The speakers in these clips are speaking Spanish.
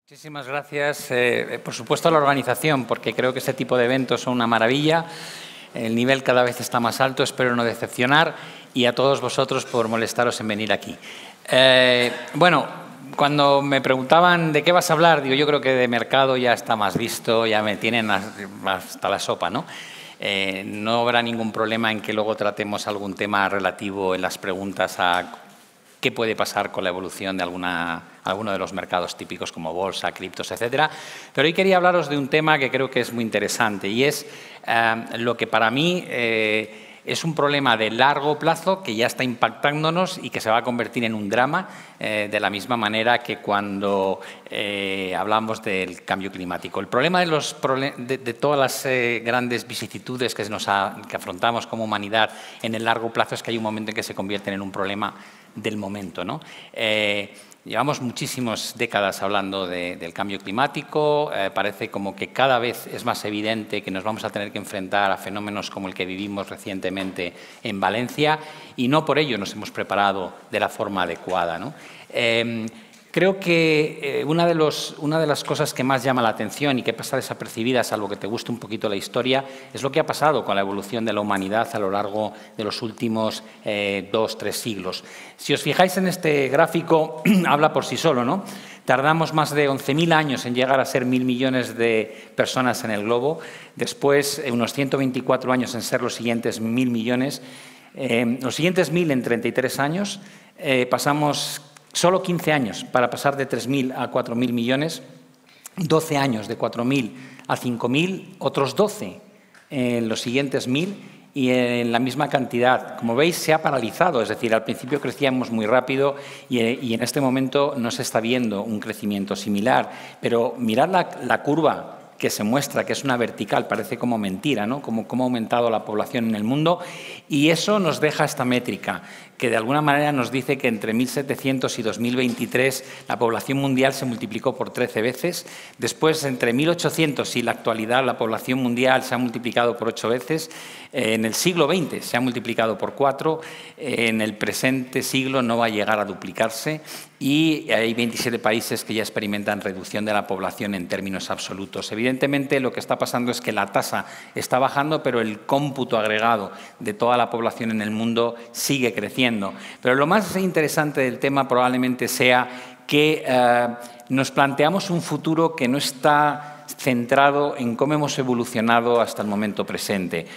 Muchísimas gracias, por supuesto, a la organización, porque creo que este tipo de eventos son una maravilla. El nivel cada vez está más alto, espero no decepcionar, y a todos vosotros por molestaros en venir aquí. Bueno, cuando me preguntaban de qué vas a hablar, digo, yo creo que de mercado ya está más visto, ya me tienen hasta la sopa, ¿no? No habrá ningún problema en que luego tratemos algún tema relativo en las preguntas a qué puede pasar con la evolución de alguno de los mercados típicos como bolsa, criptos, etcétera. Pero hoy quería hablaros de un tema que creo que es muy interesante y es lo que para mí es un problema de largo plazo que ya está impactándonos y que se va a convertir en un drama de la misma manera que cuando hablamos del cambio climático. El problema de todas las grandes vicisitudes que afrontamos como humanidad en el largo plazo es que hay un momento en que se convierten en un problema del momento, ¿no? Llevamos muchísimas décadas hablando del cambio climático, parece como que cada vez es más evidente que nos vamos a tener que enfrentar a fenómenos como el que vivimos recientemente en Valencia y no por ello nos hemos preparado de la forma adecuada, ¿no? Creo que una de las cosas que más llama la atención y que pasa desapercibida, salvo que te guste un poquito la historia, es lo que ha pasado con la evolución de la humanidad a lo largo de los últimos 2-3 siglos. Si os fijáis en este gráfico, habla por sí solo, ¿no? Tardamos más de 11.000 años en llegar a ser 1.000 millones de personas en el globo, después unos 124 años en ser los siguientes 1.000 millones, los siguientes 1.000 en 33 años, pasamos solo 15 años para pasar de 3.000 a 4.000 millones, 12 años de 4.000 a 5.000, otros 12 en los siguientes 1.000 y en la misma cantidad. Como veis, se ha paralizado, es decir, al principio crecíamos muy rápido y en este momento no se está viendo un crecimiento similar. Pero mirad la curva que se muestra, que es una vertical, parece como mentira, ¿no? Cómo ha aumentado la población en el mundo, y eso nos deja esta métrica, que de alguna manera nos dice que entre 1700 y 2023 la población mundial se multiplicó por 13 veces, después entre 1800 y la actualidad la población mundial se ha multiplicado por 8 veces, en el siglo XX se ha multiplicado por 4, en el presente siglo no va a llegar a duplicarse y hay 27 países que ya experimentan reducción de la población en términos absolutos. Evidentemente lo que está pasando es que la tasa está bajando, pero el cómputo agregado de toda la población en el mundo sigue creciendo. Pero lo más interesante del tema probablemente sea que nos planteamos un futuro que no está centrado en cómo hemos evolucionado hasta el momento presente.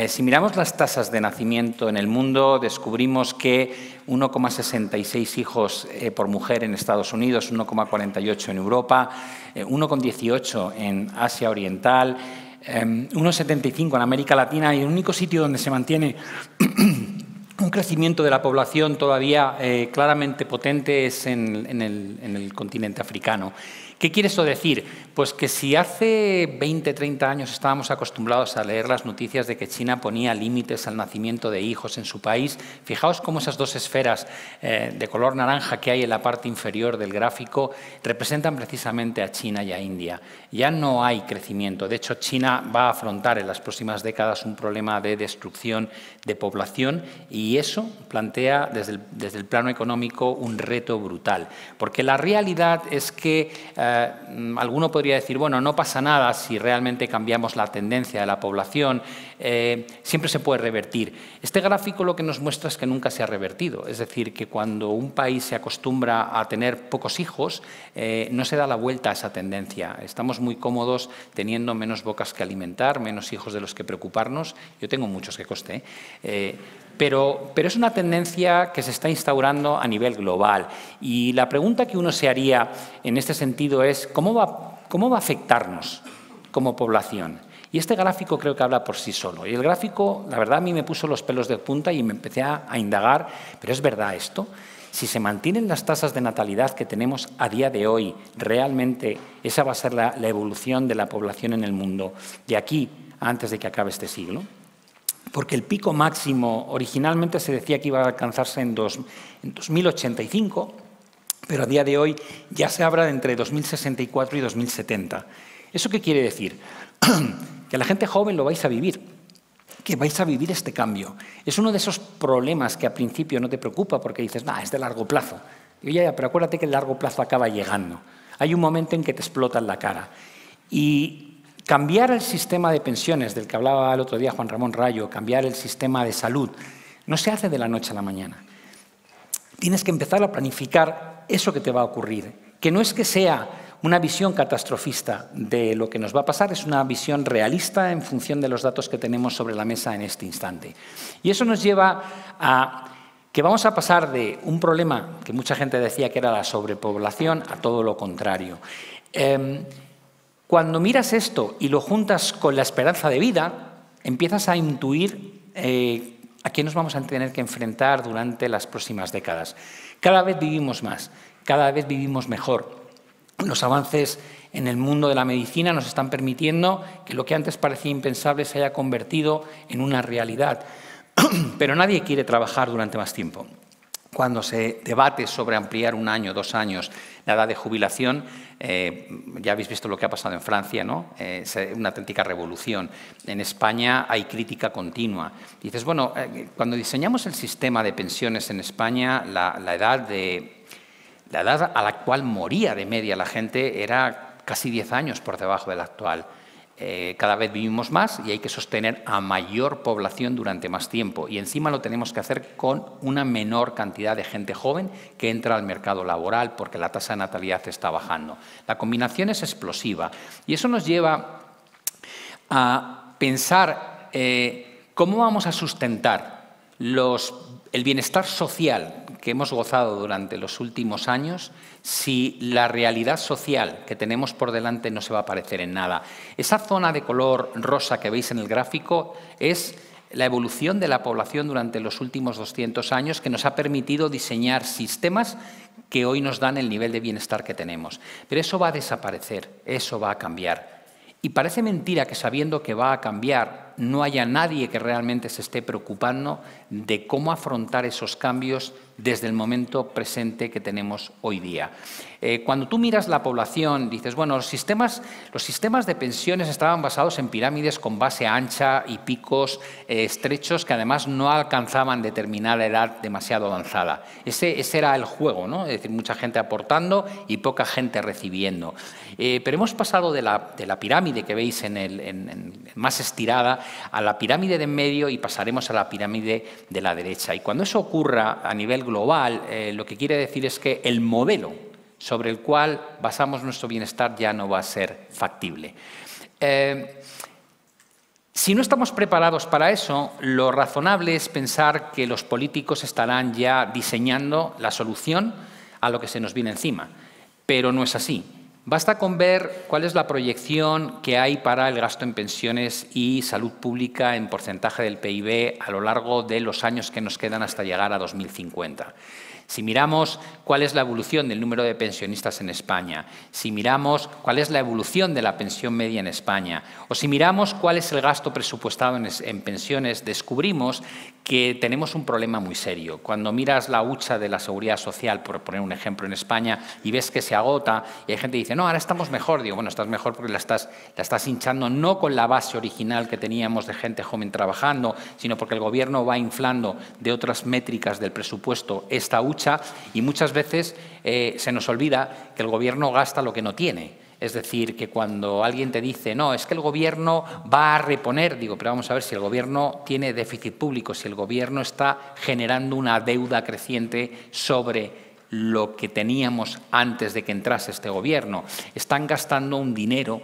Si miramos las tasas de nacimiento en el mundo, descubrimos que 1,66 hijos por mujer en Estados Unidos, 1,48 en Europa, 1,18 en Asia Oriental, 1,75 en América Latina, y el único sitio donde se mantiene un crecimiento de la población todavía claramente potente es en el continente africano. ¿Qué quiere eso decir? Pues que si hace 20, 30 años estábamos acostumbrados a leer las noticias de que China ponía límites al nacimiento de hijos en su país, fijaos cómo esas dos esferas de color naranja que hay en la parte inferior del gráfico representan precisamente a China y a India. Ya no hay crecimiento. De hecho, China va a afrontar en las próximas décadas un problema de destrucción de población y eso plantea desde el plano económico un reto brutal. Porque la realidad es que alguno podría decir, bueno, no pasa nada si realmente cambiamos la tendencia de la población, siempre se puede revertir. Este gráfico lo que nos muestra es que nunca se ha revertido, es decir, que cuando un país se acostumbra a tener pocos hijos, no se da la vuelta a esa tendencia. Estamos muy cómodos teniendo menos bocas que alimentar, menos hijos de los que preocuparnos. Yo tengo muchos que coste, pero es una tendencia que se está instaurando a nivel global. Y la pregunta que uno se haría en este sentido es ¿cómo va a afectarnos como población? Y este gráfico creo que habla por sí solo. Y el gráfico, la verdad, a mí me puso los pelos de punta y me empecé a indagar, ¿pero es verdad esto? Si se mantienen las tasas de natalidad que tenemos a día de hoy, ¿realmente esa va a ser la evolución de la población en el mundo de aquí a antes de que acabe este siglo? Porque el pico máximo originalmente se decía que iba a alcanzarse en 2085, pero a día de hoy ya se habla de entre 2064 y 2070. ¿Eso qué quiere decir? Que la gente joven lo vais a vivir, que vais a vivir este cambio. Es uno de esos problemas que al principio no te preocupa porque dices, es de largo plazo. Y ya, pero acuérdate que el largo plazo acaba llegando. hay un momento en que te explota en la cara. Y cambiar el sistema de pensiones, del que hablaba el otro día Juan Ramón Rayo, cambiar el sistema de salud, no se hace de la noche a la mañana. Tienes que empezar a planificar eso que te va a ocurrir, que no es que sea una visión catastrofista de lo que nos va a pasar, es una visión realista en función de los datos que tenemos sobre la mesa en este instante. Y eso nos lleva a que vamos a pasar de un problema que mucha gente decía que era la sobrepoblación a todo lo contrario. Cuando miras esto y lo juntas con la esperanza de vida, empiezas a intuir a qué nos vamos a tener que enfrentar durante las próximas décadas. Cada vez vivimos más, cada vez vivimos mejor. Los avances en el mundo de la medicina nos están permitiendo que lo que antes parecía impensable se haya convertido en una realidad. Pero nadie quiere trabajar durante más tiempo. Cuando se debate sobre ampliar 1 año, 2 años la edad de jubilación, ya habéis visto lo que ha pasado en Francia, ¿no? Es una auténtica revolución. En España hay crítica continua. Dices, bueno, cuando diseñamos el sistema de pensiones en España, la edad a la cual moría de media la gente era casi 10 años por debajo de la actual. Cada vez vivimos más y hay que sostener a mayor población durante más tiempo. Y encima lo tenemos que hacer con una menor cantidad de gente joven que entra al mercado laboral porque la tasa de natalidad está bajando. La combinación es explosiva y eso nos lleva a pensar cómo vamos a sustentar el bienestar social que hemos gozado durante los últimos años si la realidad social que tenemos por delante no se va a parecer en nada. Esa zona de color rosa que veis en el gráfico es la evolución de la población durante los últimos 200 años que nos ha permitido diseñar sistemas que hoy nos dan el nivel de bienestar que tenemos. Pero eso va a desaparecer, eso va a cambiar. Y parece mentira que sabiendo que va a cambiar no haya nadie que realmente se esté preocupando de cómo afrontar esos cambios desde el momento presente que tenemos hoy día. Cuando tú miras la población, dices, bueno, los sistemas de pensiones estaban basados en pirámides con base ancha y picos estrechos que además no alcanzaban determinada edad demasiado avanzada. Ese era el juego, ¿no? Es decir, mucha gente aportando y poca gente recibiendo. Pero hemos pasado de la pirámide que veis más estirada a la pirámide de en medio y pasaremos a la pirámide de la derecha. Y cuando eso ocurra a nivel global, lo que quiere decir es que el modelo sobre el cual basamos nuestro bienestar ya no va a ser factible. Si no estamos preparados para eso, lo razonable es pensar que los políticos estarán ya diseñando la solución a lo que se nos viene encima. Pero no es así. Basta con ver cuál es la proyección que hay para el gasto en pensiones y salud pública en porcentaje del PIB a lo largo de los años que nos quedan hasta llegar a 2050. Si miramos cuál es la evolución del número de pensionistas en España, si miramos cuál es la evolución de la pensión media en España, o si miramos cuál es el gasto presupuestado en pensiones, descubrimos que tenemos un problema muy serio. Cuando miras la hucha de la Seguridad Social, por poner un ejemplo en España, y ves que se agota, y hay gente que dice, no, ahora estamos mejor. Digo, bueno, estás mejor porque la estás hinchando no con la base original que teníamos de gente joven trabajando, sino porque el Gobierno va inflando de otras métricas del presupuesto esta hucha, y muchas veces se nos olvida que el Gobierno gasta lo que no tiene. Es decir, que cuando alguien te dice, no, es que el Gobierno va a reponer, digo, pero vamos a ver si el Gobierno tiene déficit público, si el Gobierno está generando una deuda creciente sobre lo que teníamos antes de que entrase este Gobierno. Están gastando un dinero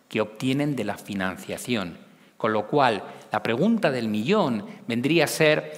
que obtienen de la financiación. Con lo cual, la pregunta del millón vendría a ser,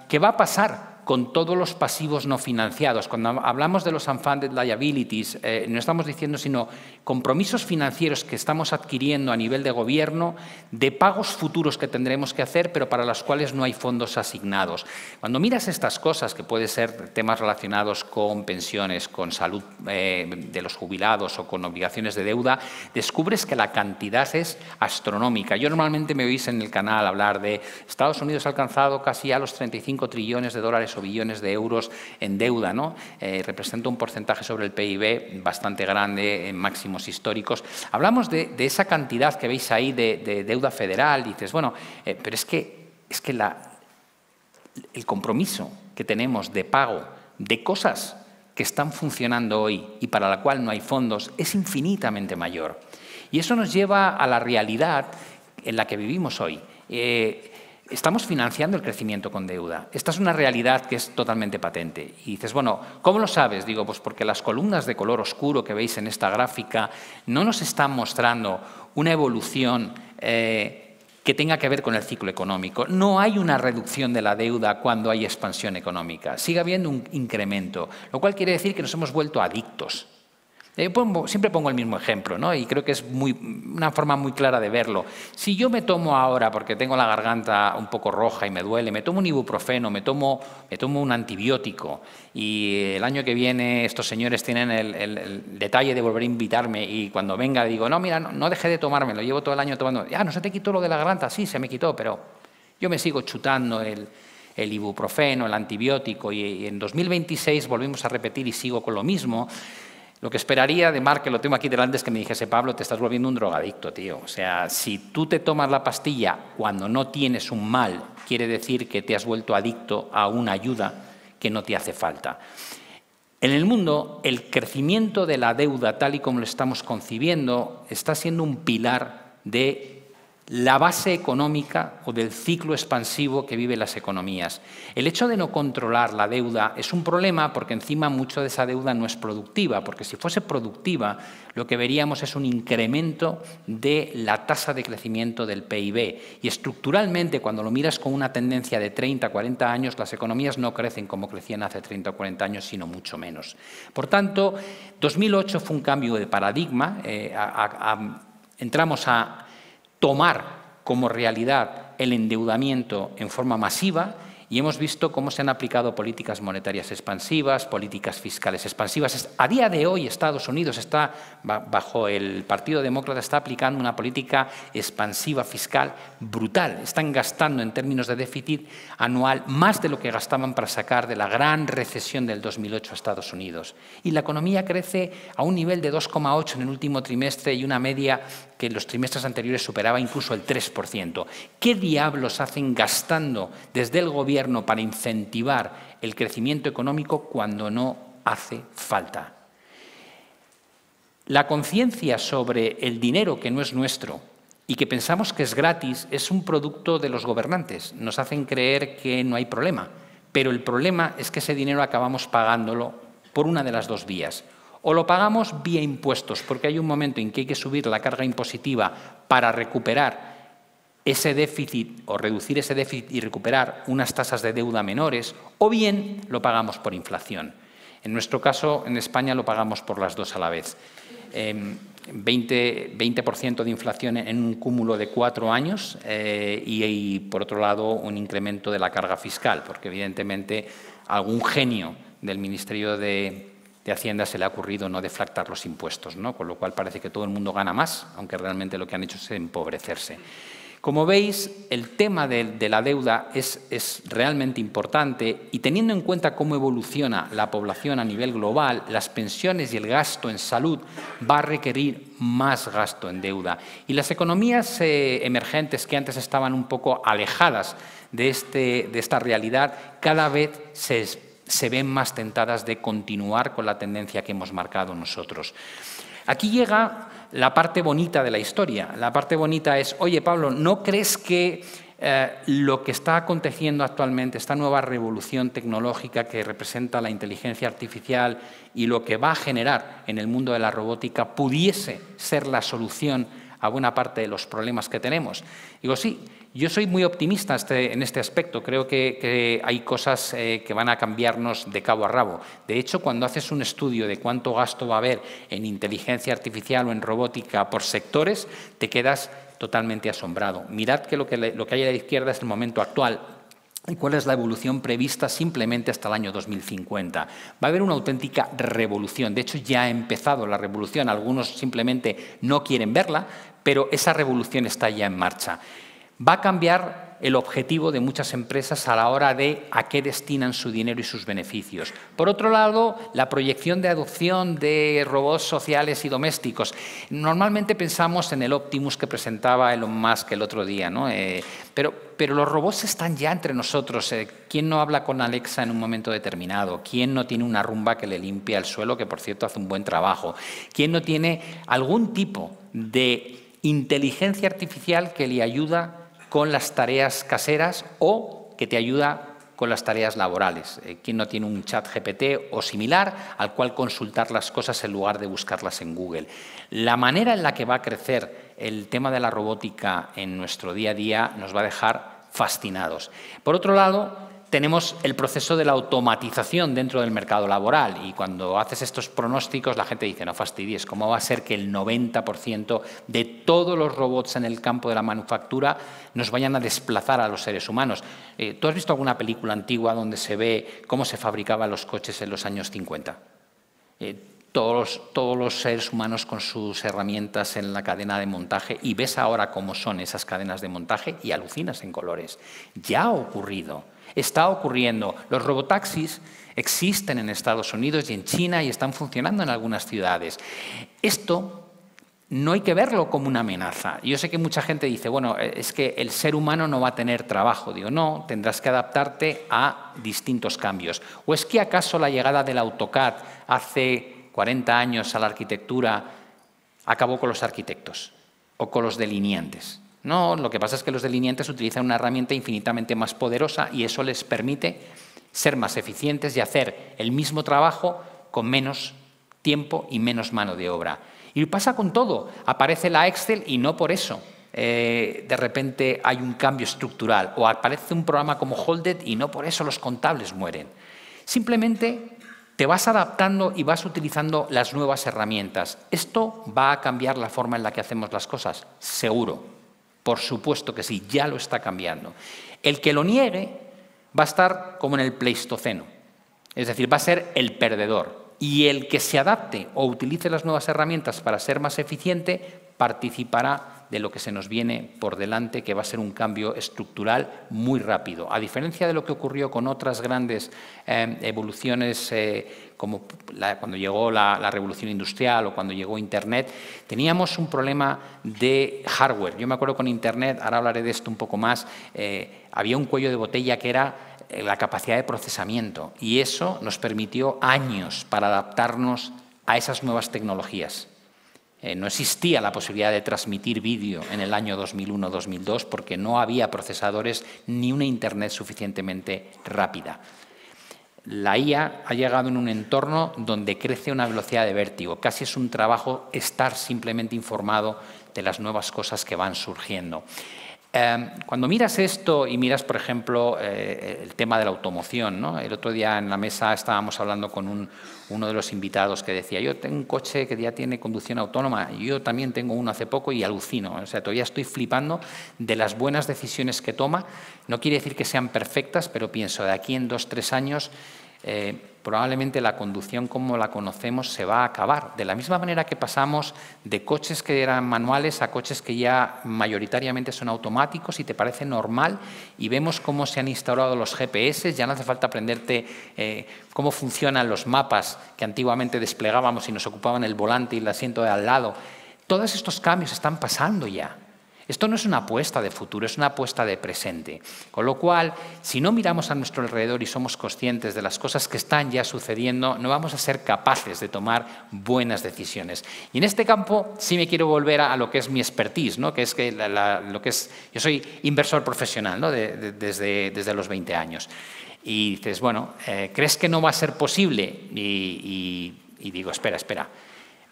¿qué va a pasar con todos los pasivos no financiados? Cuando hablamos de los unfunded liabilities, no estamos diciendo sino compromisos financieros que estamos adquiriendo a nivel de gobierno de pagos futuros que tendremos que hacer, pero para los cuales no hay fondos asignados. Cuando miras estas cosas, que pueden ser temas relacionados con pensiones, con salud de los jubilados o con obligaciones de deuda, descubres que la cantidad es astronómica. Yo normalmente me oís en el canal hablar de Estados Unidos ha alcanzado casi a los 35 trillones de dólares o billones de euros en deuda, ¿no? Representa un porcentaje sobre el PIB bastante grande en máximos históricos. Hablamos de esa cantidad que veis ahí de deuda federal. Y dices, bueno, pero es que el compromiso que tenemos de pago de cosas que están funcionando hoy y para la cual no hay fondos es infinitamente mayor. Y eso nos lleva a la realidad en la que vivimos hoy. Estamos financiando el crecimiento con deuda. Esta es una realidad que es totalmente patente. Y dices, bueno, ¿cómo lo sabes? Digo, pues porque las columnas de color oscuro que veis en esta gráfica no nos están mostrando una evolución que tenga que ver con el ciclo económico. No hay una reducción de la deuda cuando hay expansión económica. Sigue habiendo un incremento, lo cual quiere decir que nos hemos vuelto adictos. Siempre pongo el mismo ejemplo, ¿no? Y creo que es una forma muy clara de verlo. Si yo me tomo ahora, porque tengo la garganta un poco roja y me duele, me tomo un ibuprofeno, me tomo un antibiótico y el año que viene estos señores tienen el detalle de volver a invitarme y cuando venga digo, no, mira, no dejé de tomármelo, llevo todo el año tomando. ¿No se te quitó lo de la garganta? Sí, se me quitó, pero yo me sigo chutando el ibuprofeno, el antibiótico y en 2026 volvimos a repetir y sigo con lo mismo. Lo que esperaría de Marc, que lo tengo aquí delante, es que me dijese, Pablo, te estás volviendo un drogadicto, tío. O sea, si tú te tomas la pastilla cuando no tienes un mal, quiere decir que te has vuelto adicto a una ayuda que no te hace falta. En el mundo, el crecimiento de la deuda, tal y como lo estamos concibiendo, está siendo un pilar de la base económica o del ciclo expansivo que viven las economías. El hecho de no controlar la deuda es un problema porque encima mucho de esa deuda no es productiva, porque si fuese productiva lo que veríamos es un incremento de la tasa de crecimiento del PIB. Y estructuralmente, cuando lo miras con una tendencia de 30, 40 años, las economías no crecen como crecían hace 30 o 40 años, sino mucho menos. Por tanto, 2008 fue un cambio de paradigma. Entramos a tomar como realidad el endeudamiento en forma masiva y hemos visto cómo se han aplicado políticas monetarias expansivas, políticas fiscales expansivas. A día de hoy Estados Unidos está, bajo el Partido Demócrata, está aplicando una política expansiva fiscal brutal. Están gastando en términos de déficit anual más de lo que gastaban para sacar de la gran recesión del 2008 a Estados Unidos. Y la economía crece a un nivel de 2,8 en el último trimestre y una media que en los trimestres anteriores superaba incluso el 3%. ¿Qué diablos hacen gastando desde el gobierno para incentivar el crecimiento económico cuando no hace falta? La conciencia sobre el dinero que no es nuestro y que pensamos que es gratis es un producto de los gobernantes. Nos hacen creer que no hay problema, pero el problema es que ese dinero acabamos pagándolo por una de las dos vías. O lo pagamos vía impuestos, porque hay un momento en que hay que subir la carga impositiva para recuperar ese déficit o reducir ese déficit y recuperar unas tasas de deuda menores, o bien lo pagamos por inflación. En nuestro caso, en España, lo pagamos por las dos a la vez. 20% de inflación en un cúmulo de 4 años y, por otro lado, un incremento de la carga fiscal, porque evidentemente algún genio del Ministerio de Hacienda se le ha ocurrido no deflactar los impuestos, ¿no? Con lo cual parece que todo el mundo gana más, aunque realmente lo que han hecho es empobrecerse. Como veis, el tema de la deuda es realmente importante y teniendo en cuenta cómo evoluciona la población a nivel global, las pensiones y el gasto en salud va a requerir más gasto en deuda. Y las economías emergentes que antes estaban un poco alejadas de esta realidad, cada vez se ven más tentadas de continuar con la tendencia que hemos marcado nosotros. Aquí llega la parte bonita de la historia. La parte bonita es, oye, Pablo, ¿no crees que lo que está aconteciendo actualmente, esta nueva revolución tecnológica que representa la inteligencia artificial y lo que va a generar en el mundo de la robótica pudiese ser la solución a buena parte de los problemas que tenemos? Digo, sí, yo soy muy optimista en este aspecto. Creo que hay cosas que van a cambiarnos de cabo a rabo. De hecho, cuando haces un estudio de cuánto gasto va a haber en inteligencia artificial o en robótica por sectores, te quedas totalmente asombrado. Mirad que lo que hay a la izquierda es el momento actual. ¿Y cuál es la evolución prevista simplemente hasta el año 2050? Va a haber una auténtica revolución. De hecho, ya ha empezado la revolución. Algunos simplemente no quieren verla, pero esa revolución está ya en marcha. va a cambiar el objetivo de muchas empresas a la hora de a qué destinan su dinero y sus beneficios. Por otro lado, la proyección de adopción de robots sociales y domésticos. Normalmente pensamos en el Optimus que presentaba Elon Musk el otro día, ¿no? Pero los robots están ya entre nosotros. ¿Quién no habla con Alexa en un momento determinado? ¿Quién no tiene una Roomba que le limpia el suelo, que por cierto hace un buen trabajo? ¿Quién no tiene algún tipo de inteligencia artificial que le ayuda con las tareas caseras o que te ayuda con las tareas laborales? ¿Quién no tiene un chat GPT o similar al cual consultar las cosas en lugar de buscarlas en Google? La manera en la que va a crecer el tema de la robótica en nuestro día a día nos va a dejar fascinados. Por otro lado, tenemos el proceso de la automatización dentro del mercado laboral y cuando haces estos pronósticos la gente dice, no fastidies, ¿cómo va a ser que el 90% de todos los robots en el campo de la manufactura nos vayan a desplazar a los seres humanos? ¿Tú has visto alguna película antigua donde se ve cómo se fabricaban los coches en los años 50? Todos los seres humanos con sus herramientas en la cadena de montaje y ves ahora cómo son esas cadenas de montaje y alucinas en colores. Ya ha ocurrido. Está ocurriendo. Los robotaxis existen en Estados Unidos y en China y están funcionando en algunas ciudades. Esto no hay que verlo como una amenaza. Yo sé que mucha gente dice, bueno, es que el ser humano no va a tener trabajo. Digo, no, tendrás que adaptarte a distintos cambios. ¿O es que acaso la llegada del AutoCAD hace 40 años a la arquitectura acabó con los arquitectos o con los delineantes? No, lo que pasa es que los delineantes utilizan una herramienta infinitamente más poderosa y eso les permite ser más eficientes y hacer el mismo trabajo con menos tiempo y menos mano de obra. Y pasa con todo. Aparece la Excel y no por eso de repente hay un cambio estructural. O aparece un programa como Holded y no por eso los contables mueren. Simplemente te vas adaptando y vas utilizando las nuevas herramientas. ¿Esto va a cambiar la forma en la que hacemos las cosas? Seguro. Por supuesto que sí, ya lo está cambiando. El que lo niegue va a estar como en el Pleistoceno, es decir, va a ser el perdedor. Y el que se adapte o utilice las nuevas herramientas para ser más eficiente participará de lo que se nos viene por delante, que va a ser un cambio estructural muy rápido. A diferencia de lo que ocurrió con otras grandes evoluciones, como cuando llegó la revolución industrial o cuando llegó Internet, teníamos un problema de hardware. Yo me acuerdo con Internet, ahora hablaré de esto un poco más, había un cuello de botella que era la capacidad de procesamiento y eso nos permitió años para adaptarnos a esas nuevas tecnologías. No existía la posibilidad de transmitir vídeo en el año 2001-2002 porque no había procesadores ni una Internet suficientemente rápida. La IA ha llegado en un entorno donde crece a una velocidad de vértigo. Casi es un trabajo estar simplemente informado de las nuevas cosas que van surgiendo. Cuando miras esto y miras, por ejemplo, el tema de la automoción, ¿no? El otro día en la mesa estábamos hablando con uno de los invitados que decía, yo tengo un coche que ya tiene conducción autónoma, y yo también tengo uno hace poco y alucino, o sea, todavía estoy flipando de las buenas decisiones que toma. No quiere decir que sean perfectas, pero pienso, de aquí en 2 o 3 años probablemente la conducción como la conocemos se va a acabar. De la misma manera que pasamos de coches que eran manuales a coches que ya mayoritariamente son automáticos y te parece normal y vemos cómo se han instaurado los GPS, ya no hace falta aprenderte cómo funcionan los mapas que antiguamente desplegábamos y nos ocupaban el volante y el asiento de al lado. Todos estos cambios están pasando ya. Esto no es una apuesta de futuro, es una apuesta de presente. Con lo cual, si no miramos a nuestro alrededor y somos conscientes de las cosas que están ya sucediendo, no vamos a ser capaces de tomar buenas decisiones. Y en este campo sí me quiero volver a lo que es mi expertise, ¿no? Yo soy inversor profesional, ¿no? desde los 20 años. Y dices, bueno, ¿crees que no va a ser posible? Y digo, espera.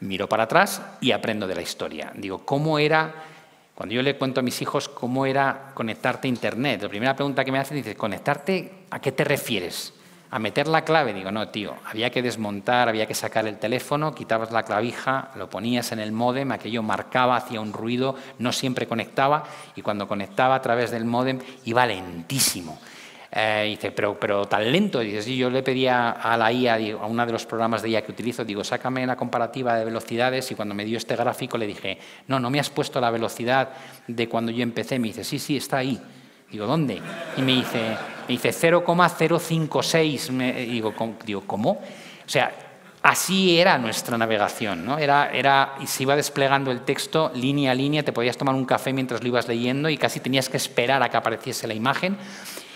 Miro para atrás y aprendo de la historia. Digo, ¿cómo era? Cuando yo le cuento a mis hijos cómo era conectarte a Internet, la primera pregunta que me hacen dice, ¿conectarte a qué te refieres? ¿A meter la clave? Digo, no, tío, había que desmontar, había que sacar el teléfono, quitabas la clavija, lo ponías en el módem, aquello marcaba, hacía un ruido, no siempre conectaba y cuando conectaba a través del módem iba lentísimo. Dice, pero tan lento. Y dices, yo le pedía a la IA, a uno de los programas de IA que utilizo, digo, sácame la comparativa de velocidades, y cuando me dio este gráfico le dije, no me has puesto la velocidad de cuando yo empecé. Me dice, sí, está ahí. Digo, ¿dónde? Y me dice 0,056. Digo, ¿cómo? O sea, así era nuestra navegación, ¿no? Y se iba desplegando el texto línea a línea, te podías tomar un café mientras lo ibas leyendo y casi tenías que esperar a que apareciese la imagen.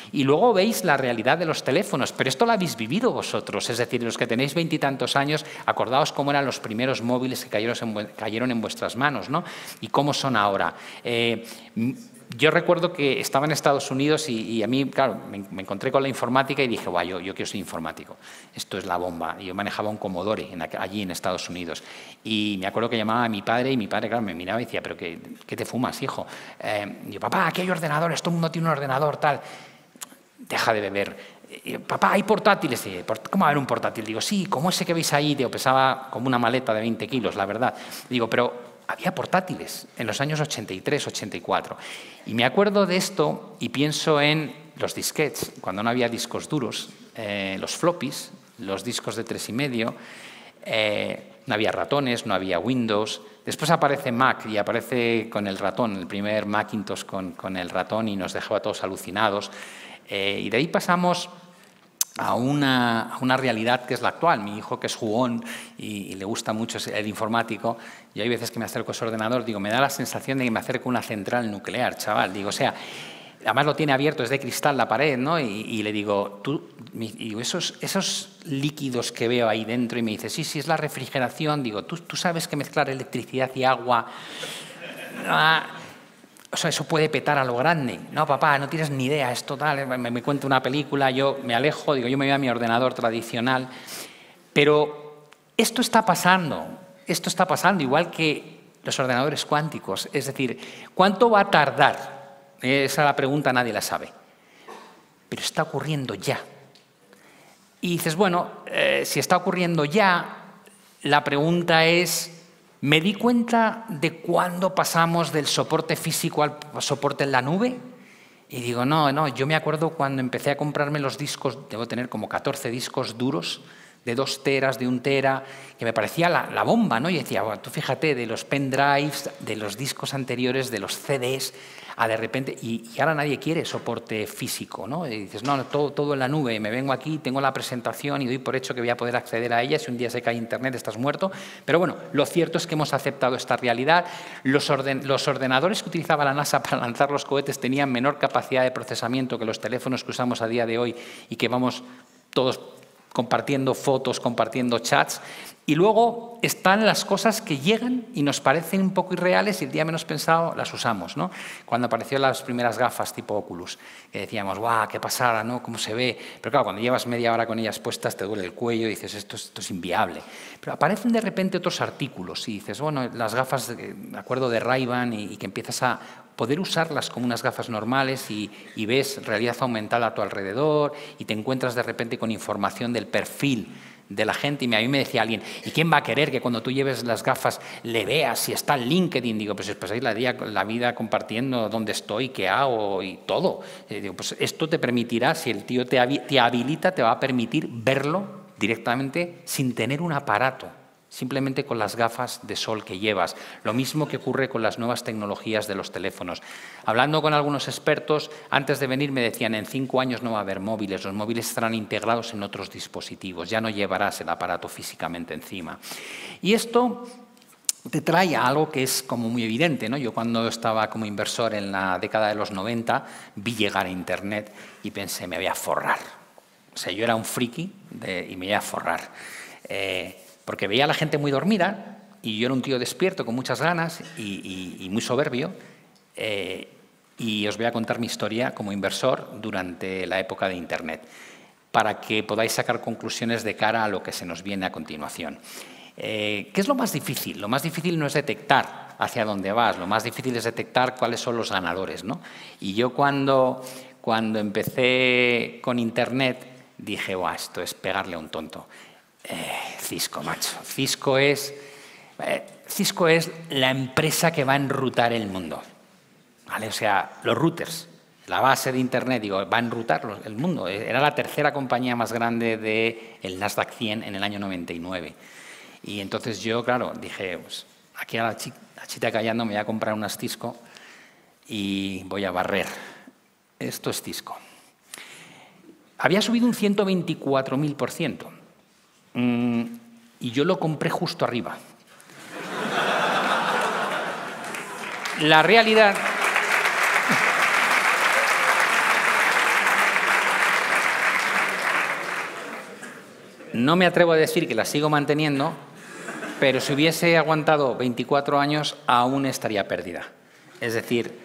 Y luego veis la realidad de los teléfonos, pero esto lo habéis vivido vosotros, es decir, los que tenéis 20 y tantos años, acordaos cómo eran los primeros móviles que cayeron en vuestras manos, ¿no? Y cómo son ahora. Yo recuerdo que estaba en Estados Unidos y a mí, claro, me encontré con la informática y dije, guau, yo quiero ser informático, esto es la bomba. Y yo manejaba un Commodore allí en Estados Unidos. Y me acuerdo que llamaba a mi padre y mi padre, claro, me miraba y decía, ¿pero qué te fumas, hijo? Y yo, papá, aquí hay ordenadores, todo el mundo tiene un ordenador, tal. Deja de beber. Papá, hay portátiles. ¿Cómo va a haber un portátil? Digo, sí, como ese que veis ahí. Digo, pesaba como una maleta de 20 kilos, la verdad. Digo, pero había portátiles en los años 83, 84. Y me acuerdo de esto y pienso en los disquetes, cuando no había discos duros, los floppies, los discos de 3,5, no había ratones, no había Windows. Después aparece Mac y aparece con el ratón, el primer Macintosh con el ratón, y nos dejó a todos alucinados. Y de ahí pasamos a una realidad que es la actual. Mi hijo, que es jugón y le gusta mucho el informático, y hay veces que me acerco a su ordenador, digo, me da la sensación de que me acerco a una central nuclear, chaval. Digo, o sea, además lo tiene abierto, es de cristal la pared, ¿no? Y le digo, esos líquidos que veo ahí dentro, y me dice, sí, es la refrigeración. Digo, ¿tú sabes que mezclar electricidad y agua... O sea, eso puede petar a lo grande. No, papá, no tienes ni idea, es total. Me cuenta una película, yo me alejo, digo, yo me voy a mi ordenador tradicional. Pero esto está pasando, igual que los ordenadores cuánticos. Es decir, ¿cuánto va a tardar? Esa es la pregunta, nadie la sabe. Pero está ocurriendo ya. Y dices, bueno, si está ocurriendo ya, la pregunta es... ¿Me di cuenta de cuándo pasamos del soporte físico al soporte en la nube? Y digo, no, yo me acuerdo cuando empecé a comprarme los discos, debo tener como 14 discos duros, de 2 teras, de 1 tera, que me parecía la bomba, ¿no? Y decía, bueno, tú fíjate, de los pendrives, de los discos anteriores, de los CDs, a de repente, y ahora nadie quiere soporte físico, ¿no? Y dices, no, todo en la nube, me vengo aquí, tengo la presentación y doy por hecho que voy a poder acceder a ella. Si un día se cae internet, estás muerto. Pero bueno, lo cierto es que hemos aceptado esta realidad. Los ordenadores que utilizaba la NASA para lanzar los cohetes tenían menor capacidad de procesamiento que los teléfonos que usamos a día de hoy y que vamos todos compartiendo fotos, compartiendo chats. Y luego están las cosas que llegan y nos parecen un poco irreales y el día menos pensado las usamos, ¿no? Cuando aparecieron las primeras gafas tipo Oculus, que decíamos, ¡guau, qué pasada!, ¿no? ¿Cómo se ve? Pero claro, cuando llevas media hora con ellas puestas te duele el cuello y dices, esto es inviable. Pero aparecen de repente otros artículos y dices, bueno, las gafas, me acuerdo de Ray-Ban, y que empiezas a poder usarlas como unas gafas normales y ves realidad aumentada a tu alrededor y te encuentras de repente con información del perfil de la gente. Y a mí me decía alguien, ¿y quién va a querer que cuando tú lleves las gafas le veas si está en LinkedIn? Digo, pues pasáis la vida compartiendo dónde estoy, qué hago y todo. Digo, pues esto te permitirá, si el tío te habilita, te va a permitir verlo directamente sin tener un aparato, simplemente con las gafas de sol que llevas. Lo mismo que ocurre con las nuevas tecnologías de los teléfonos. Hablando con algunos expertos, antes de venir me decían, en 5 años no va a haber móviles, los móviles estarán integrados en otros dispositivos, ya no llevarás el aparato físicamente encima. Y esto te trae a algo que es como muy evidente, ¿no? Yo cuando estaba como inversor en la década de los 90, vi llegar a Internet y pensé, me voy a forrar. O sea, yo era un friki y me iba a forrar. Porque veía a la gente muy dormida y yo era un tío despierto con muchas ganas y muy soberbio. Y os voy a contar mi historia como inversor durante la época de Internet, para que podáis sacar conclusiones de cara a lo que se nos viene a continuación. ¿Qué es lo más difícil? Lo más difícil no es detectar hacia dónde vas, lo más difícil es detectar cuáles son los ganadores, ¿no? Y yo cuando empecé con Internet dije, guau, esto es pegarle a un tonto. Cisco, macho. Cisco es la empresa que va a enrutar el mundo, ¿vale? O sea, los routers. la base de Internet, digo, va a enrutar el mundo. Era la tercera compañía más grande del Nasdaq 100 en el año 99. Y entonces yo, claro, dije, pues, aquí a la chita callando me voy a comprar un Cisco y voy a barrer. Esto es Cisco. Había subido un 124.000%. Y yo lo compré justo arriba. La realidad... No me atrevo a decir que la sigo manteniendo, pero si hubiese aguantado 24 años, aún estaría perdida. Es decir,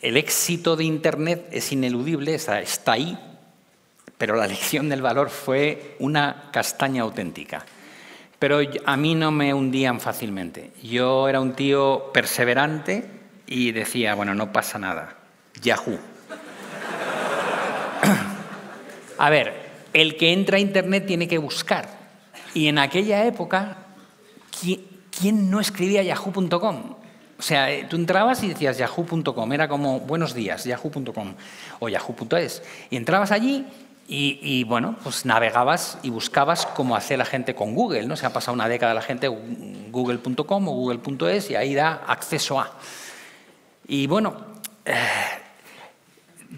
el éxito de Internet es ineludible, está ahí, pero la lección del valor fue una castaña auténtica. Pero a mí no me hundían fácilmente. Yo era un tío perseverante y decía, bueno, no pasa nada. Yahoo. A ver, el que entra a Internet tiene que buscar. Y en aquella época, ¿quién no escribía yahoo.com? O sea, tú entrabas y decías yahoo.com, era como buenos días, yahoo.com o yahoo.es. Y entrabas allí y, bueno, pues navegabas y buscabas como hace la gente con Google, ¿no? Se ha pasado una década la gente google.com o google.es y ahí da acceso a. Y bueno,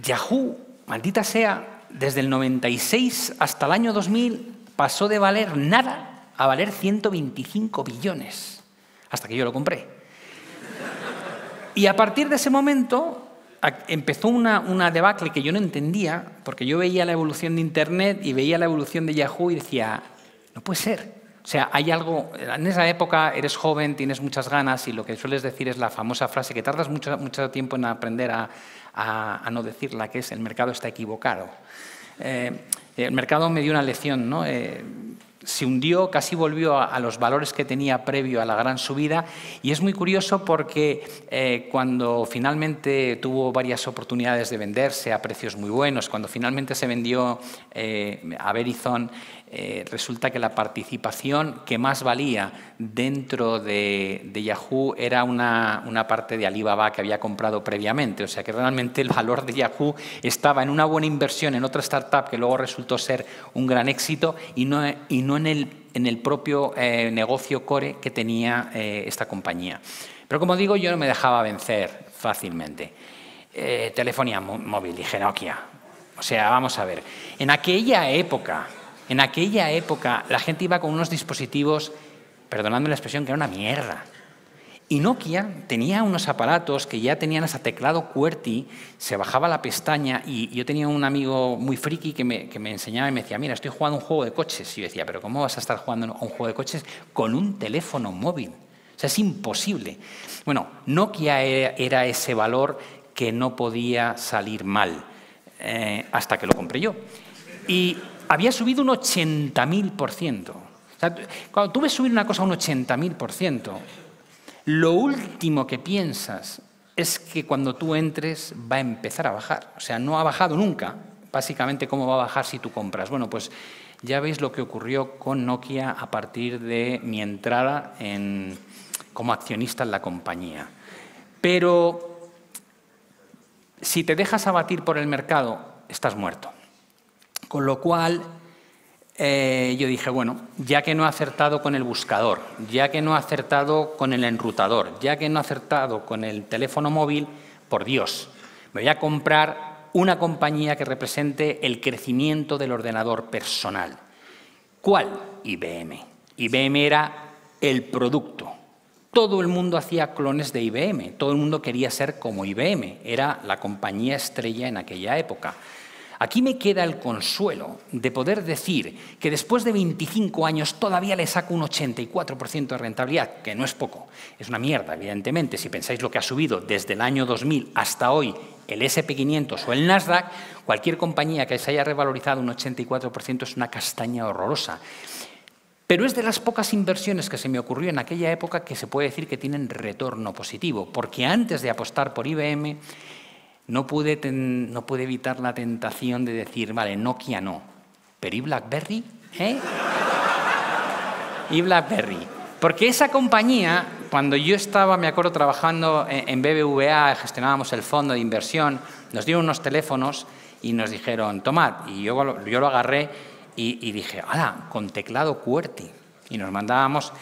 Yahoo, maldita sea, desde el 96 hasta el año 2000 pasó de valer nada a valer 125 billones, hasta que yo lo compré. Y a partir de ese momento empezó una debacle que yo no entendía, porque yo veía la evolución de Internet y veía la evolución de Yahoo y decía, no puede ser. O sea, hay algo, en esa época eres joven, tienes muchas ganas y lo que sueles decir es la famosa frase que tardas mucho tiempo en aprender a no decirla, que es el mercado está equivocado. El mercado me dio una lección, ¿no? Se hundió, casi volvió a los valores que tenía previo a la gran subida y es muy curioso porque cuando finalmente tuvo varias oportunidades de venderse a precios muy buenos, cuando finalmente se vendió a Verizon, resulta que la participación que más valía dentro de Yahoo era una parte de Alibaba que había comprado previamente. O sea que realmente el valor de Yahoo estaba en una buena inversión en otra startup que luego resultó ser un gran éxito y no en el propio negocio core que tenía esta compañía. Pero como digo, yo no me dejaba vencer fácilmente. Telefonía móvil, dije Nokia. O sea, vamos a ver, en aquella época la gente iba con unos dispositivos, perdonadme la expresión, que era una mierda. Y Nokia tenía unos aparatos que ya tenían hasta teclado QWERTY, se bajaba la pestaña y yo tenía un amigo muy friki que me enseñaba y me decía, mira, estoy jugando un juego de coches. Y yo decía, pero ¿cómo vas a estar jugando a un juego de coches con un teléfono móvil? O sea, es imposible. Bueno, Nokia era ese valor que no podía salir mal, hasta que lo compré yo. Y había subido un 80.000%. O sea, cuando tú ves subir una cosa un 80.000%, lo último que piensas es que cuando tú entres va a empezar a bajar. O sea, no ha bajado nunca. Básicamente, ¿cómo va a bajar si tú compras? Bueno, pues ya veis lo que ocurrió con Nokia a partir de mi entrada como accionista en la compañía. Pero si te dejas abatir por el mercado, estás muerto. Con lo cual, yo dije, bueno, ya que no he acertado con el buscador, ya que no he acertado con el enrutador, ya que no he acertado con el teléfono móvil, por Dios, me voy a comprar una compañía que represente el crecimiento del ordenador personal. ¿Cuál? IBM. IBM era el producto. Todo el mundo hacía clones de IBM, todo el mundo quería ser como IBM, era la compañía estrella en aquella época. Aquí me queda el consuelo de poder decir que después de 25 años todavía le saco un 84% de rentabilidad, que no es poco. Es una mierda, evidentemente, si pensáis lo que ha subido desde el año 2000 hasta hoy el SP500 o el Nasdaq, cualquier compañía que se haya revalorizado un 84% es una castaña horrorosa. Pero es de las pocas inversiones que se me ocurrió en aquella época que se puede decir que tienen retorno positivo, porque antes de apostar por IBM no pude evitar la tentación de decir, vale, Nokia no, pero ¿y BlackBerry? ¿Y BlackBerry? Porque esa compañía, cuando yo estaba, me acuerdo, trabajando en BBVA, gestionábamos el fondo de inversión, nos dieron unos teléfonos y nos dijeron, tomad, y yo lo agarré y dije, ¡hala!, con teclado QWERTY. Y nos mandábamos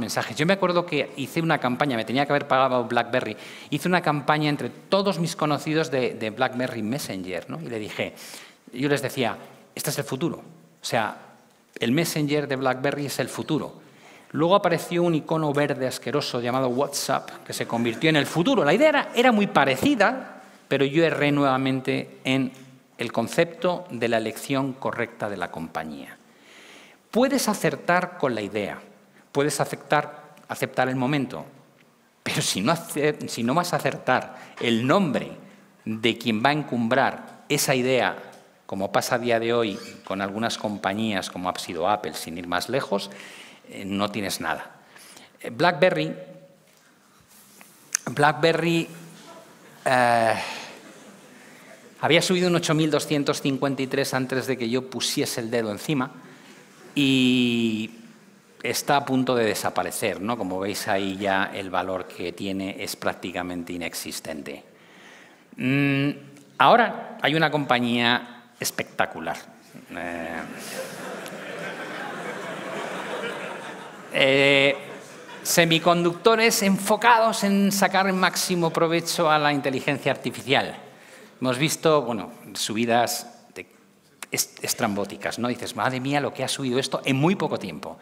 mensajes. Yo me acuerdo que hice una campaña, me tenía que haber pagado BlackBerry, hice una campaña entre todos mis conocidos de BlackBerry Messenger, ¿no? Y yo les decía, este es el futuro. O sea, el Messenger de BlackBerry es el futuro. Luego apareció un icono verde asqueroso llamado WhatsApp, que se convirtió en el futuro. La idea era muy parecida, pero yo erré nuevamente en el concepto de la elección correcta de la compañía. Puedes acertar con la idea, puedes aceptar el momento, pero si no vas a acertar el nombre de quien va a encumbrar esa idea, como pasa a día de hoy con algunas compañías como ha sido Apple, sin ir más lejos, no tienes nada. BlackBerry había subido un 8.253 antes de que yo pusiese el dedo encima y está a punto de desaparecer, ¿no? Como veis ahí ya el valor que tiene es prácticamente inexistente. Ahora hay una compañía espectacular. Semiconductores enfocados en sacar el máximo provecho a la inteligencia artificial. Hemos visto, bueno, subidas estrambóticas, ¿no? Dices, madre mía, lo que ha subido esto en muy poco tiempo.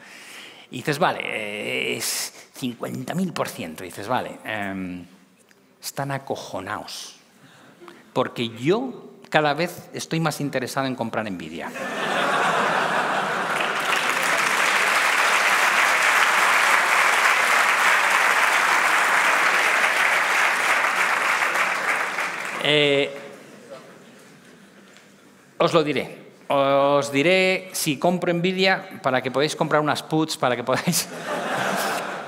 Y dices, vale, es 50.000%. Dices, vale, están acojonados. Porque yo cada vez estoy más interesado en comprar Nvidia. Os lo diré. Os diré si compro Nvidia para que podáis comprar unas puts, para que podáis...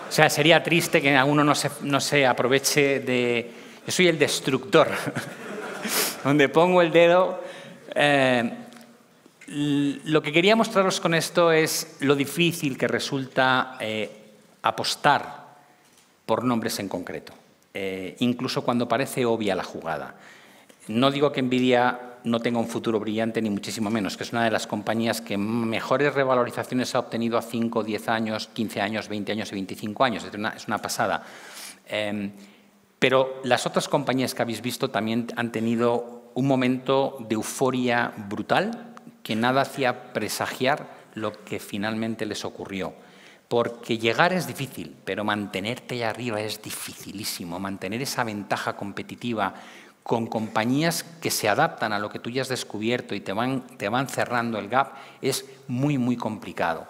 O sea, sería triste que alguno no se aproveche de... Yo soy el destructor. Donde pongo el dedo... Lo que quería mostraros con esto es lo difícil que resulta apostar por nombres en concreto, incluso cuando parece obvia la jugada. No digo que Nvidia no tenga un futuro brillante, ni muchísimo menos, que es una de las compañías que mejores revalorizaciones ha obtenido a 5, 10 años, 15 años, 20 años y 25 años. Es una pasada. Pero las otras compañías que habéis visto también han tenido un momento de euforia brutal que nada hacía presagiar lo que finalmente les ocurrió. Porque llegar es difícil, pero mantenerte ahí arriba es dificilísimo. Mantener esa ventaja competitiva con compañías que se adaptan a lo que tú ya has descubierto y te van cerrando el gap es muy, muy complicado.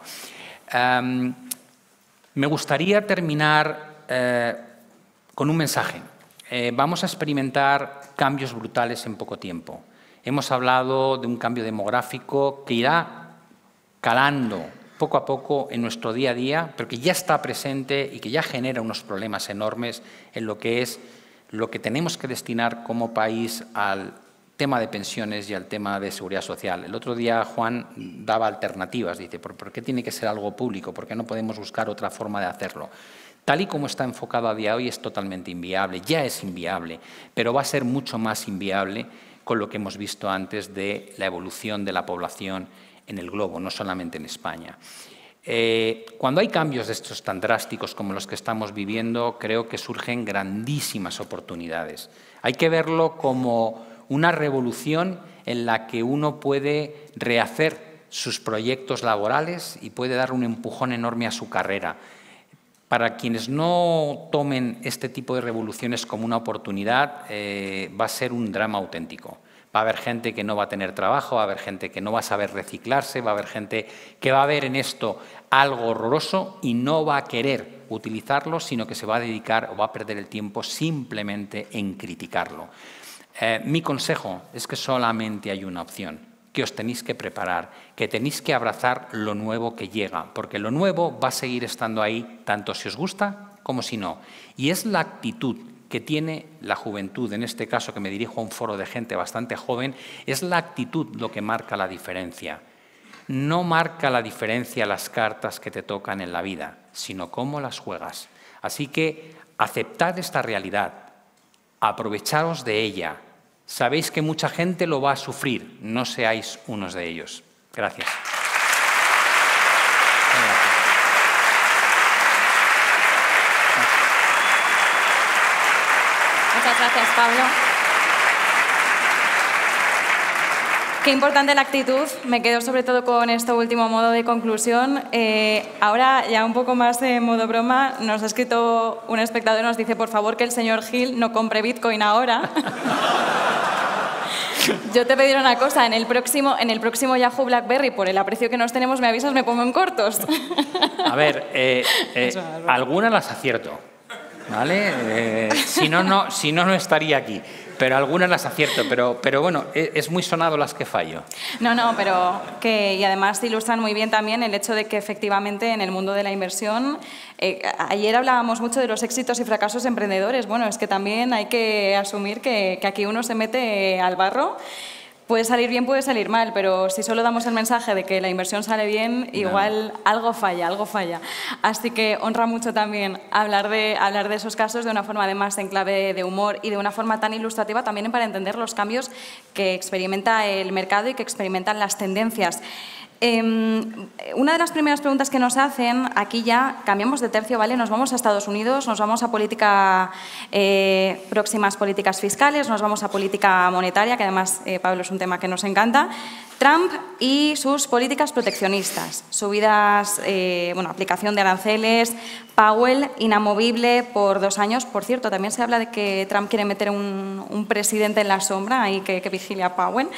Me gustaría terminar con un mensaje. Vamos a experimentar cambios brutales en poco tiempo. Hemos hablado de un cambio demográfico que irá calando poco a poco en nuestro día a día, pero que ya está presente y que ya genera unos problemas enormes en lo que es lo que tenemos que destinar como país al tema de pensiones y al tema de seguridad social. El otro día Juan daba alternativas, dice, ¿por qué tiene que ser algo público? ¿Por qué no podemos buscar otra forma de hacerlo? Tal y como está enfocado a día de hoy es totalmente inviable, ya es inviable, pero va a ser mucho más inviable con lo que hemos visto antes de la evolución de la población en el globo, no solamente en España. Cuando hay cambios de estos tan drásticos como los que estamos viviendo, creo que surgen grandísimas oportunidades. Hay que verlo como una revolución en la que uno puede rehacer sus proyectos laborales y puede dar un empujón enorme a su carrera. Para quienes no tomen este tipo de revoluciones como una oportunidad, va a ser un drama auténtico. Va a haber gente que no va a tener trabajo, va a haber gente que no va a saber reciclarse, va a haber gente que va a ver en esto algo horroroso y no va a querer utilizarlo, sino que se va a dedicar o va a perder el tiempo simplemente en criticarlo. Mi consejo es que solamente hay una opción, que os tenéis que preparar, que tenéis que abrazar lo nuevo que llega, porque lo nuevo va a seguir estando ahí, tanto si os gusta como si no. Y es la actitud que tiene la juventud, en este caso que me dirijo a un foro de gente bastante joven, es la actitud lo que marca la diferencia. No marca la diferencia las cartas que te tocan en la vida, sino cómo las juegas. Así que aceptad esta realidad, aprovechaos de ella. Sabéis que mucha gente lo va a sufrir, no seáis unos de ellos. Gracias. Muchas gracias, Pablo. Qué importante la actitud. Me quedo sobre todo con este último modo de conclusión. Ahora, ya un poco más de modo broma, nos ha escrito un espectador y nos dice, por favor, que el señor Gil no compre Bitcoin ahora. Yo te pediré una cosa, en el próximo Yahoo BlackBerry, por el aprecio que nos tenemos, me avisas, me pongo en cortos. A ver, algunas las acierto, ¿vale? Si no estaría aquí. Pero algunas las acierto, pero bueno, es muy sonado las que fallo. No, pero y además ilustran muy bien también el hecho de que efectivamente en el mundo de la inversión, ayer hablábamos mucho de los éxitos y fracasos emprendedores. Bueno, es que también hay que asumir que aquí uno se mete al barro. Puede salir bien, puede salir mal, pero si solo damos el mensaje de que la inversión sale bien, igual algo falla, algo falla. Así que honra mucho también hablar de esos casos de una forma además en clave de humor y de una forma tan ilustrativa también para entender los cambios que experimenta el mercado y que experimentan las tendencias. Una de las primeras preguntas que nos hacen, aquí ya cambiamos de tercio, ¿vale? Nos vamos a Estados Unidos, nos vamos a próximas políticas fiscales, nos vamos a política monetaria, que además, Pablo, es un tema que nos encanta. Trump y sus políticas proteccionistas, subidas, aplicación de aranceles, Powell inamovible por 2 años. Por cierto, también se habla de que Trump quiere meter un presidente en la sombra, ahí que vigile a Powell.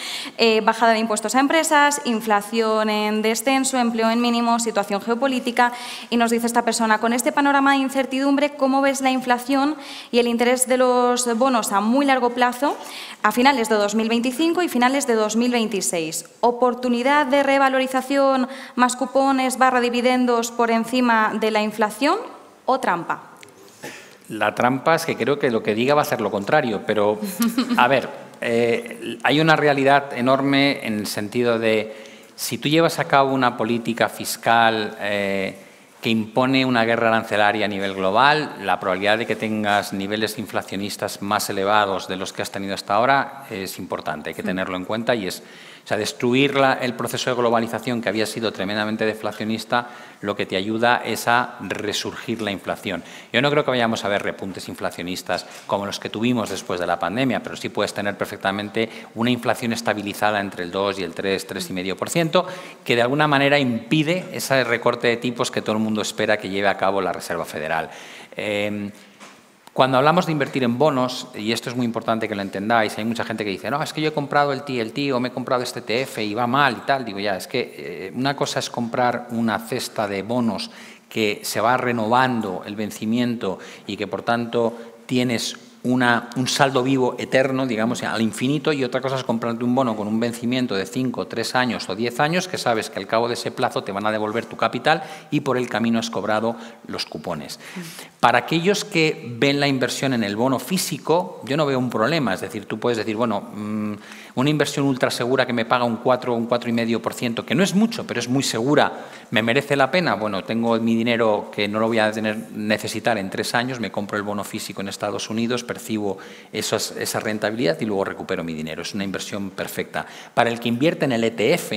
Bajada de impuestos a empresas, inflación en descenso, empleo en mínimo, situación geopolítica. Y nos dice esta persona, con este panorama de incertidumbre, ¿cómo ves la inflación y el interés de los bonos a muy largo plazo a finales de 2025 y finales de 2026? ¿Oportunidad de revalorización más cupones / dividendos por encima de la inflación o trampa? La trampa es que creo que lo que diga va a ser lo contrario, pero a ver, hay una realidad enorme en el sentido de si tú llevas a cabo una política fiscal que impone una guerra arancelaria a nivel global, la probabilidad de que tengas niveles inflacionistas más elevados de los que has tenido hasta ahora es importante, hay que tenerlo en cuenta y destruir el proceso de globalización que había sido tremendamente deflacionista, lo que te ayuda es a resurgir la inflación. Yo no creo que vayamos a ver repuntes inflacionistas como los que tuvimos después de la pandemia, pero sí puedes tener perfectamente una inflación estabilizada entre el 2 y el 3,5%, que de alguna manera impide ese recorte de tipos que todo el mundo espera que lleve a cabo la Reserva Federal. Cuando hablamos de invertir en bonos, y esto es muy importante que lo entendáis, hay mucha gente que dice, no, es que yo he comprado el TLT o me he comprado este ETF y va mal y tal. Digo, ya, es que una cosa es comprar una cesta de bonos que se va renovando el vencimiento y que, por tanto, tienes un saldo vivo eterno, digamos, al infinito, y otra cosa es comprarte un bono con un vencimiento de 5, 3 años o 10 años que sabes que al cabo de ese plazo te van a devolver tu capital y por el camino has cobrado los cupones. Para aquellos que ven la inversión en el bono físico, yo no veo un problema, es decir, tú puedes decir, bueno, una inversión ultra segura que me paga un 4 o un 4,5%, que no es mucho, pero es muy segura, ¿me merece la pena? Bueno, tengo mi dinero que no lo voy a necesitar en 3 años, me compro el bono físico en Estados Unidos, percibo esa rentabilidad y luego recupero mi dinero. Es una inversión perfecta. Para el que invierte en el ETF,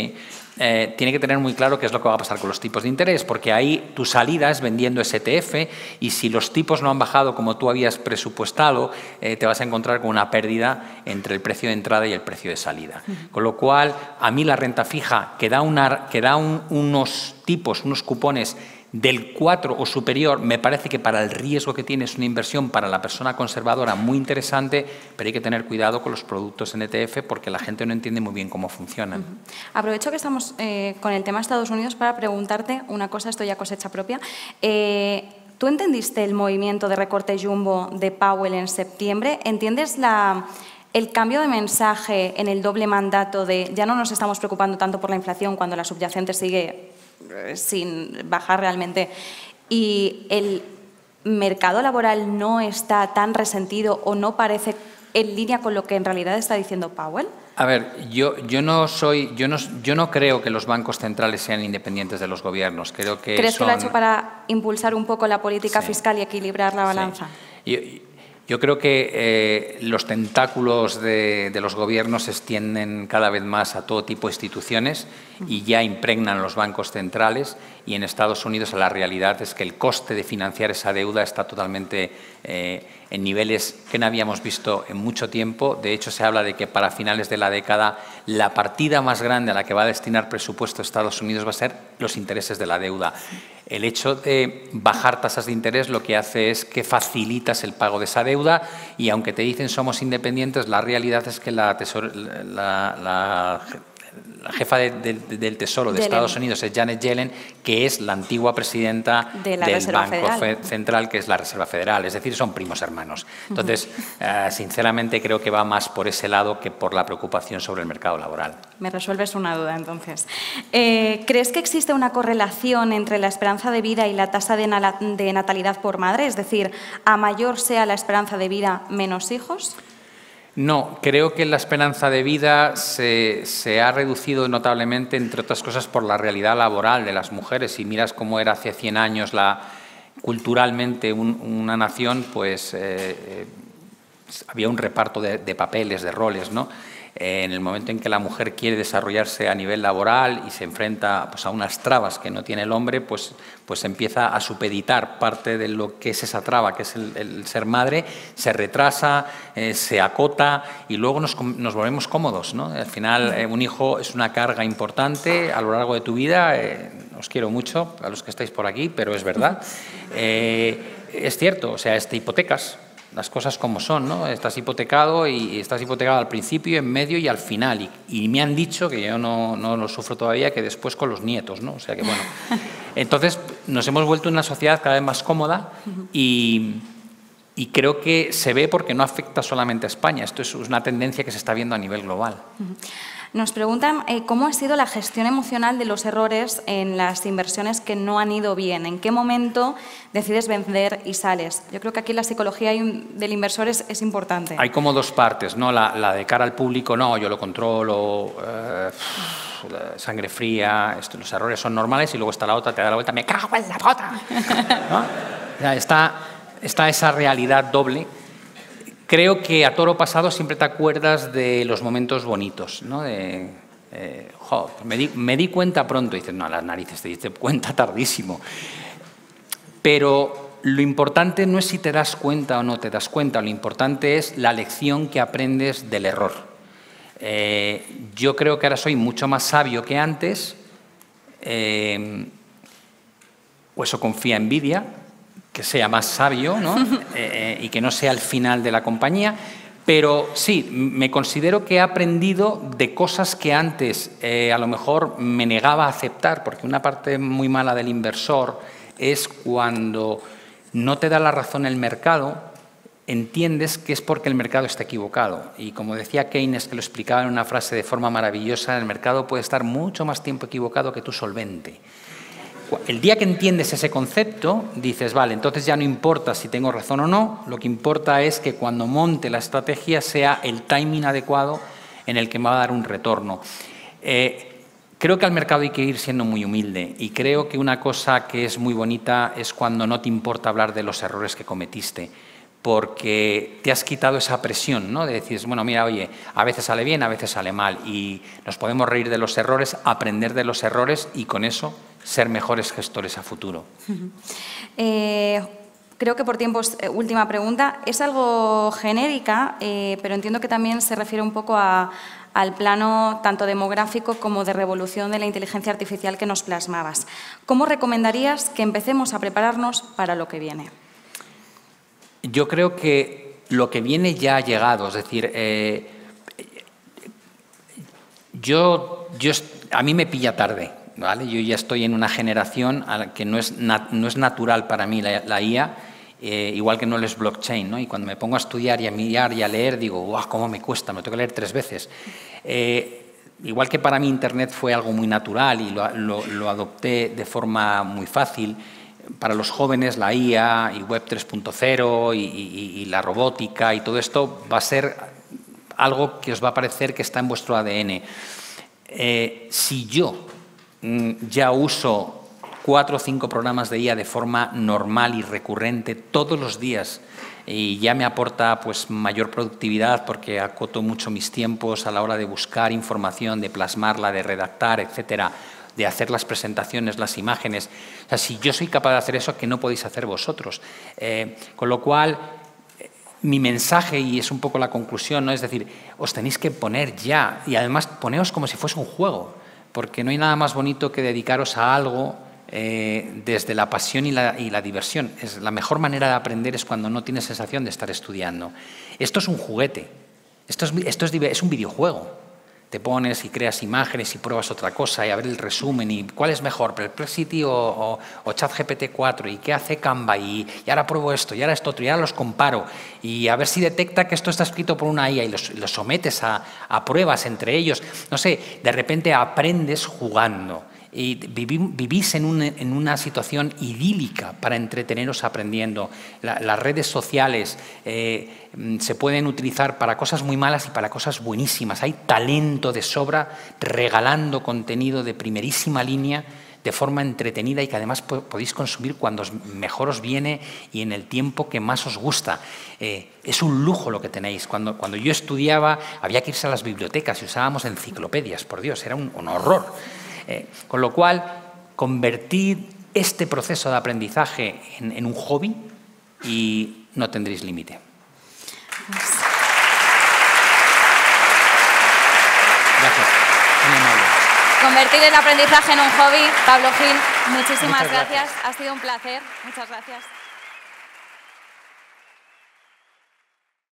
tiene que tener muy claro qué es lo que va a pasar con los tipos de interés, porque ahí tu salida es vendiendo ese ETF y si los tipos no han bajado como tú habías presupuestado, te vas a encontrar con una pérdida entre el precio de entrada y el precio de salida. Con lo cual, a mí la renta fija que da unos tipos, unos cupones del 4 o superior, me parece que para el riesgo que tiene es una inversión para la persona conservadora muy interesante, pero hay que tener cuidado con los productos en ETF porque la gente no entiende muy bien cómo funcionan. Aprovecho que estamos con el tema de Estados Unidos para preguntarte una cosa, esto ya cosecha propia. ¿Tú entendiste el movimiento de recorte jumbo de Powell en septiembre? ¿Entiendes el cambio de mensaje en el doble mandato de ya no nos estamos preocupando tanto por la inflación cuando la subyacente sigue sin bajar realmente y el mercado laboral no está tan resentido o no parece en línea con lo que en realidad está diciendo Powell? A ver, yo no creo que los bancos centrales sean independientes de los gobiernos. Creo que ¿Crees que lo ha hecho para impulsar un poco la política fiscal y equilibrar la balanza? Sí. Yo creo que los tentáculos de los gobiernos se extienden cada vez más a todo tipo de instituciones y ya impregnan los bancos centrales, y en Estados Unidos la realidad es que el coste de financiar esa deuda está totalmente en niveles que no habíamos visto en mucho tiempo. De hecho, se habla de que para finales de la década la partida más grande a la que va a destinar presupuesto Estados Unidos va a ser los intereses de la deuda. El hecho de bajar tasas de interés lo que hace es que facilitas el pago de esa deuda, y aunque te dicen somos independientes, la realidad es que la jefa del Tesoro de Estados Unidos es Janet Yellen, que es la antigua presidenta del Banco Central, que es la Reserva Federal. Es decir, son primos hermanos. Entonces, sinceramente, creo que va más por ese lado que por la preocupación sobre el mercado laboral. Me resuelves una duda, entonces. ¿Crees que existe una correlación entre la esperanza de vida y la tasa de natalidad por madre? Es decir, a mayor sea la esperanza de vida, menos hijos. No, creo que la esperanza de vida se ha reducido notablemente, entre otras cosas, por la realidad laboral de las mujeres. Si miras cómo era hace 100 años culturalmente una nación, pues había un reparto de papeles, de roles, ¿no? En el momento en que la mujer quiere desarrollarse a nivel laboral y se enfrenta, pues, a unas trabas que no tiene el hombre, pues empieza a supeditar parte de lo que es esa traba, que es el ser madre, se retrasa, se acota, y luego nos volvemos cómodos, ¿no? Al final, un hijo es una carga importante a lo largo de tu vida. Os quiero mucho a los que estáis por aquí, pero es verdad. Es cierto, o sea, te hipotecas. Las cosas como son, ¿no? Estás hipotecado, y estás hipotecado al principio, en medio y al final. Y me han dicho, que yo no lo sufro todavía, que después con los nietos, ¿no? O sea que, bueno. Entonces, nos hemos vuelto una sociedad cada vez más cómoda, y creo que se ve porque no afecta solamente a España. Esto es una tendencia que se está viendo a nivel global. Nos preguntan cómo ha sido la gestión emocional de los errores en las inversiones que no han ido bien. ¿En qué momento decides vender y sales? Yo creo que aquí la psicología del inversor es importante. Hay como dos partes, ¿no? La de cara al público, no, yo lo controlo, sangre fría, los errores son normales, y luego está la otra, te da la vuelta, me cago en la bota, ¿no? O sea, está esa realidad doble. Creo que a toro pasado siempre te acuerdas de los momentos bonitos, ¿no? Me di cuenta pronto. Y dices, no, las narices, te diste cuenta tardísimo. Pero lo importante no es si te das cuenta o no te das cuenta, lo importante es la lección que aprendes del error. Yo creo que ahora soy mucho más sabio que antes, o eso confía Nvidia, que sea más sabio, ¿no? Y que no sea el final de la compañía. Pero sí, me considero que he aprendido de cosas que antes a lo mejor me negaba a aceptar, porque una parte muy mala del inversor es cuando no te da la razón el mercado, entiendes que es porque el mercado está equivocado. Y como decía Keynes, que lo explicaba en una frase de forma maravillosa, el mercado puede estar mucho más tiempo equivocado que tú solvente. El día que entiendes ese concepto, dices, vale, entonces ya no importa si tengo razón o no, lo que importa es que cuando monte la estrategia sea el timing adecuado en el que me va a dar un retorno. Creo que al mercado hay que ir siendo muy humilde, y creo que una cosa que es muy bonita es cuando no te importa hablar de los errores que cometiste, porque te has quitado esa presión, ¿no? De decir, bueno, mira, oye, a veces sale bien, a veces sale mal, y nos podemos reír de los errores, aprender de los errores, y con eso ser mejores gestores a futuro. Creo que por tiempo, última pregunta. Es algo genérica, pero entiendo que también se refiere un poco al plano tanto demográfico como de revolución de la inteligencia artificial que nos plasmabas. ¿Cómo recomendarías que empecemos a prepararnos para lo que viene? Yo creo que lo que viene ya ha llegado. Es decir, a mí me pilla tarde, ¿vale? Yo ya estoy en una generación a la que no es natural para mí la IA, igual que no lo es blockchain, ¿no? Y cuando me pongo a estudiar y a mirar y a leer, digo, ¡guau, cómo me cuesta! Me lo tengo que leer 3 veces. Igual que para mí Internet fue algo muy natural y lo adopté de forma muy fácil, para los jóvenes la IA y Web 3.0 y la robótica y todo esto va a ser algo que os va a parecer que está en vuestro ADN. Si yo ya uso 4 o 5 programas de IA de forma normal y recurrente todos los días y ya me aporta pues, mayor productividad porque acoto mucho mis tiempos a la hora de buscar información, de plasmarla, de redactar, etcétera, de hacer las presentaciones, las imágenes. O sea, si yo soy capaz de hacer eso, ¿qué no podéis hacer vosotros? Con lo cual, mi mensaje, y es un poco la conclusión, ¿no? Es decir, os tenéis que poner ya, y además poneos como si fuese un juego, porque no hay nada más bonito que dedicaros a algo desde la pasión y la diversión. La mejor manera de aprender es cuando no tienes sensación de estar estudiando. Esto es un juguete, esto es un videojuego. Te pones y creas imágenes y pruebas otra cosa y a ver el resumen y cuál es mejor, Perplexity o ChatGPT 4 y qué hace Canva y ahora pruebo esto y ahora esto otro y ahora los comparo y a ver si detecta que esto está escrito por una IA y los sometes a pruebas entre ellos. No sé, de repente aprendes jugando. Y vivís en una situación idílica para entreteneros aprendiendo. Las redes sociales se pueden utilizar para cosas muy malas y para cosas buenísimas. Hay talento de sobra regalando contenido de primerísima línea de forma entretenida y que además podéis consumir cuando mejor os viene y en el tiempo que más os gusta. Es un lujo lo que tenéis. Cuando yo estudiaba había que irse a las bibliotecas y usábamos enciclopedias, por Dios, era un horror. Con lo cual, convertid este proceso de aprendizaje en un hobby y no tendréis límite. Gracias. Muy amable. Convertir el aprendizaje en un hobby. Pablo Gil, muchísimas gracias. Ha sido un placer. Muchas gracias.